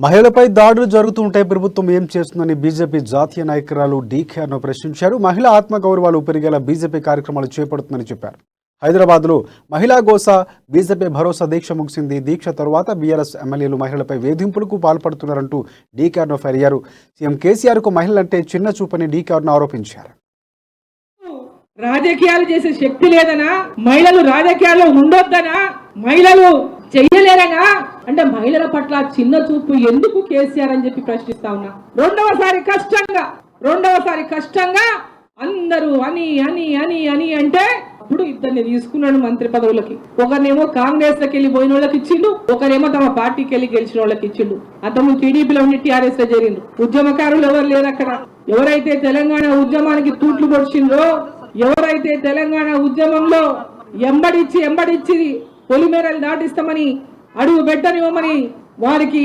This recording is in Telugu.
మహిళలపై దాడులు జరుగుతుంటే ప్రభుత్వం ఏం చేస్తుందని బీజేపీ జాతీయ నాయకురాలు డీకేఆర్ను ప్రశ్నించారు. మహిళా ఆత్మగౌరవాలు పెరిగేలా బీజేపీ కార్యక్రమాలు చేపడుతుందని చెప్పారు. హైదరాబాద్లో మహిళా గోస బీజేపీ భరోసా దీక్ష ముగిసింది. దీక్ష తరువాత బీఆర్ఎస్ ఎమ్మెల్యేలు మహిళలపై వేధింపులకు పాల్పడుతున్నారంటూ డీకేఆర్ను ఫైర్ అయ్యారు. సీఎం కేసీఆర్కు మహిళలంటే చిన్న చూపని డీకేఆర్ను ఆరోపించారు. రాజకీయాలు చేసే శక్తి లేదనా, మహిళలు రాజకీయాల్లో ఉండొద్దనా, మహిళలు చెయ్యలేరనా అంటే మహిళల పట్ల చిన్న చూపు ఎందుకు కేసీఆర్ అని చెప్పి ప్రశ్నిస్తా ఉన్నా. రెండవసారి కష్టంగా అందరూ అని అని అని అని అంటే అప్పుడు ఇద్దరిని తీసుకున్నాడు మంత్రి పదవులకి. ఒకరినేమో కాంగ్రెస్ లోకి వెళ్ళి పోయిన వాళ్ళకి ఇచ్చిండు, ఒకరేమో తమ పార్టీకి వెళ్ళి గెలిచిన వాళ్ళకి ఇచ్చిండు. అంతకుముందు టీడీపీలో ఉండి టీఆర్ఎస్ లో జరిగిండు. ఉద్యమకారులు ఎవరు లేరు అక్కడ. ఎవరైతే తెలంగాణ ఉద్యమానికి తూట్లు పొడిచిండ్రో, ఎవరైతే తెలంగాణ ఉద్యమంలో ఎంబడిచ్చి పొలిమేరలు దాటిస్తామని అడుగు పెట్టనివ్వమని వారికి